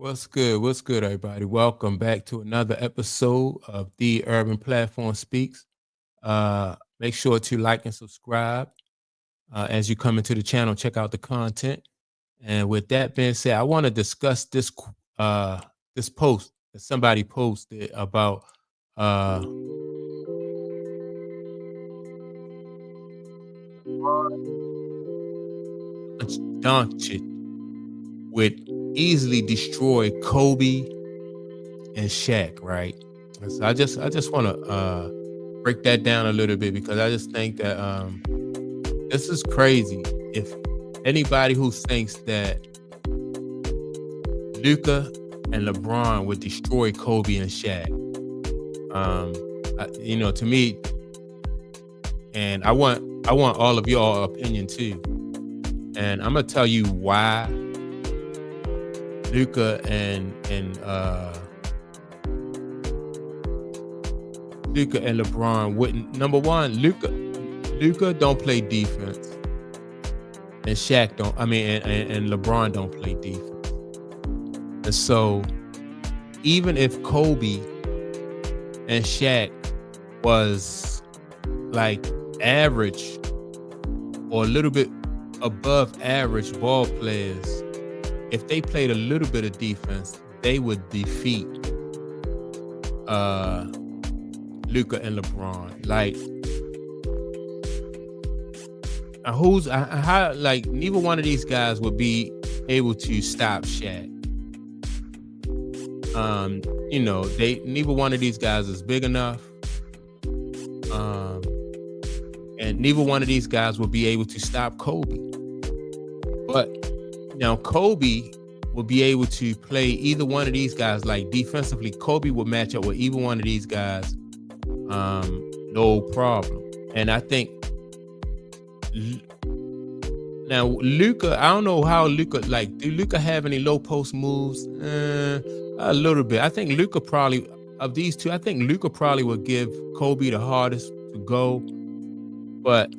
What's good? What's good, everybody? Welcome back to another episode of The Urban Platform Speaks. Make sure to like and subscribe as you come into the channel. Check out the content. And with that being said, I want to discuss this post that somebody posted about uh, Doncic would easily destroy Kobe and Shaq, right? And so I just want to break that down a little bit because I just think that this is crazy. If anybody who thinks that Luka and LeBron would destroy Kobe and Shaq, to me, and I want all of your opinion too. And I'm gonna tell you why Luka and LeBron wouldn't. Number one, Luka don't play defense, and Shaq don't. I mean, and LeBron don't play defense. And so, even if Kobe and Shaq was like average or a little bit above average ball players, if they played a little bit of defense, they would defeat Luka and LeBron. Like, neither one of these guys would be able to stop Shaq. Neither one of these guys is big enough. And neither one of these guys will be able to stop Kobe. But now Kobe will be able to play either one of these guys. Like defensively, Kobe will match up with either one of these guys, no problem. And I think now Luka, I don't know how Luka, like, do Luka have any low post moves? A little bit. I think Luka probably, of these two, I think Luka probably would give Kobe the hardest to go. But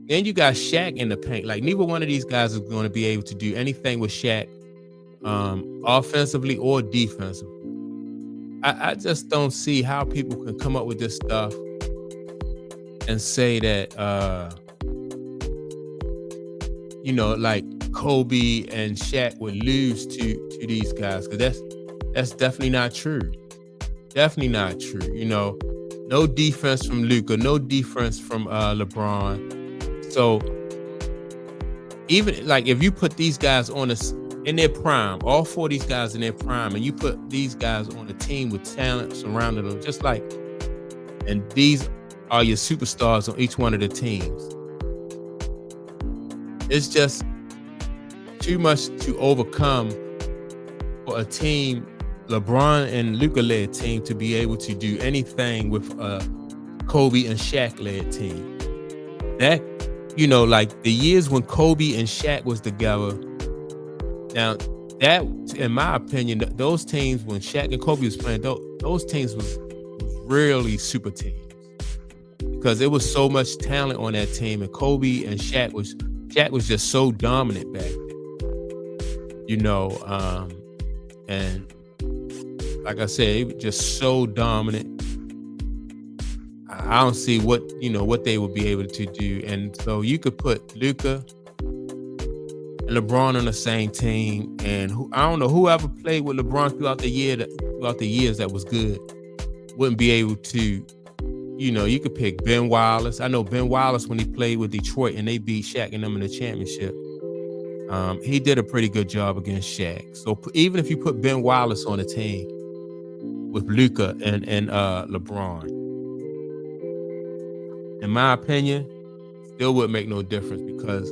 then you got Shaq in the paint. Like, neither one of these guys is going to be able to do anything with Shaq, offensively or defensively. I just don't see how people can come up with this stuff and say that, like Kobe and Shaq would lose to these guys, because that's definitely not true. Definitely not true. No defense from Luka, no defense from LeBron. So even like if you put these guys in their prime, all four of these guys in their prime, and you put these guys on a team with talent surrounding them, and these are your superstars on each one of the teams. It's just too much to overcome for a team, LeBron and Luka led team, to be able to do anything with a Kobe and Shaq led team. That, like the years when Kobe and Shaq was together. Now, that, in my opinion, those teams when Shaq and Kobe was playing, those teams was really super teams, because there was so much talent on that team, and Kobe and Shaq was just so dominant back then. And like I said, it was just so dominant. I don't see what they would be able to do. And so you could put Luka and LeBron on the same team, and I don't know, whoever played with LeBron throughout the years that was good wouldn't be able to. You could pick Ben Wallace. I know Ben Wallace, when he played with Detroit and they beat Shaq and them in the championship, he did a pretty good job against Shaq. So even if you put Ben Wallace on a team with Luka and LeBron, in my opinion, still would make no difference, because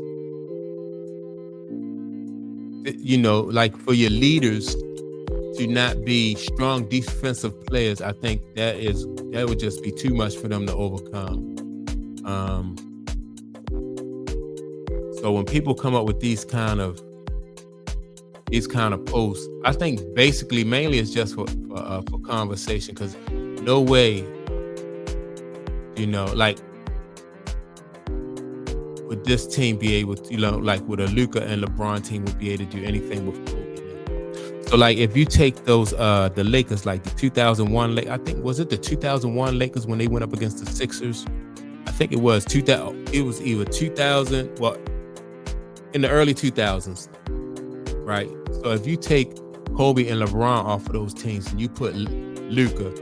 like for your leaders to not be strong defensive players, I think that would just be too much for them to overcome. So when people come up with these kind of posts, I think basically mainly it's just for conversation, because no way, like, would this team be able to, like with a Luka and LeBron team, would be able to do anything with Kobe. So like if you take those the Lakers, like the 2001 I think, was it the 2001 Lakers when they went up against the Sixers? I think it was 2000. It was either 2000, well, in the early 2000s, right? So if you take Kobe and LeBron off of those teams and you put Luka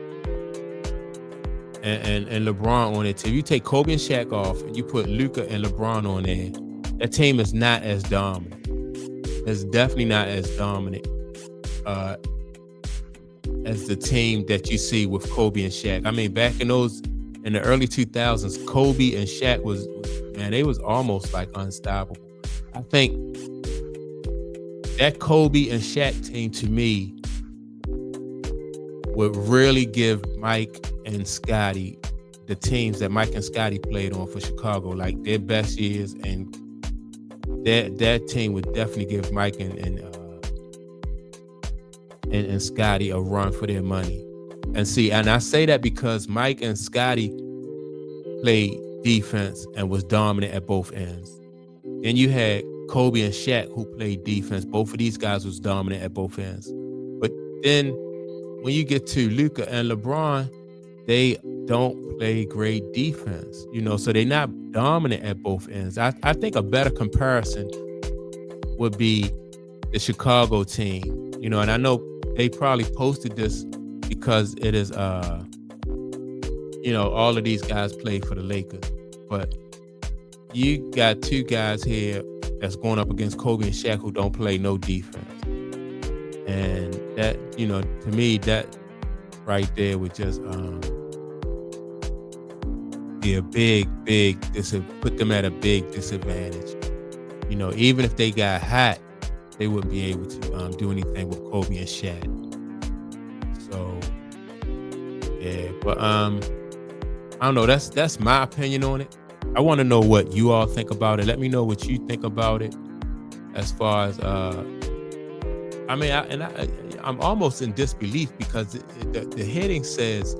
and LeBron on it, if you take Kobe and Shaq off and you put Luka and LeBron on there, that team is not as dominant. It's definitely not as dominant as the team that you see with Kobe and Shaq. I mean, back in the early 2000s, Kobe and Shaq man, they was almost like unstoppable. I think that Kobe and Shaq team to me would really give Mike and Scotty, the teams that Mike and Scotty played on for Chicago, like their best years, and that team would definitely give Mike and Scotty a run for their money. And I say that because Mike and Scotty played defense and was dominant at both ends. Then you had Kobe and Shaq who played defense. Both of these guys was dominant at both ends. But then when you get to Luka and LeBron, they don't play great defense, so they're not dominant at both ends. I think a better comparison would be the Chicago team, and I know they probably posted this because it is, all of these guys play for the Lakers, but you got two guys here that's going up against Kobe and Shaq who don't play no defense. And that, to me, that right there would just be a big put them at a big disadvantage. Even if they got hot, they wouldn't be able to do anything with Kobe and Shaq. So yeah, but I don't know. That's my opinion on it. I want to know what you all think about it. Let me know what you think about it. As far as I'm almost in disbelief because the heading says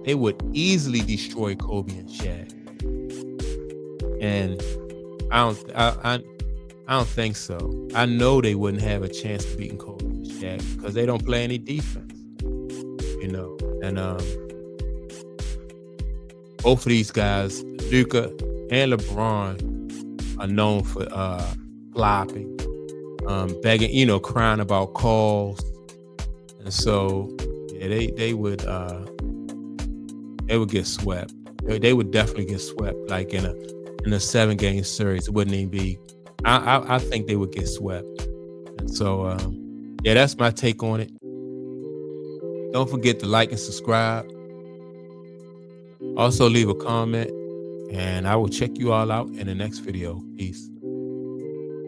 they would easily destroy Kobe and Shaq, and I don't think so. I know they wouldn't have a chance of beating Kobe and Shaq because they don't play any defense, and both of these guys, Luka and LeBron, are known for flopping, begging, crying about calls, and so yeah, they would get swept. They would definitely get swept, like in a 7-game series. It wouldn't even be. I think they would get swept, and so yeah, that's my take on it. Don't forget to like and subscribe. Also, leave a comment, and I will check you all out in the next video. Peace.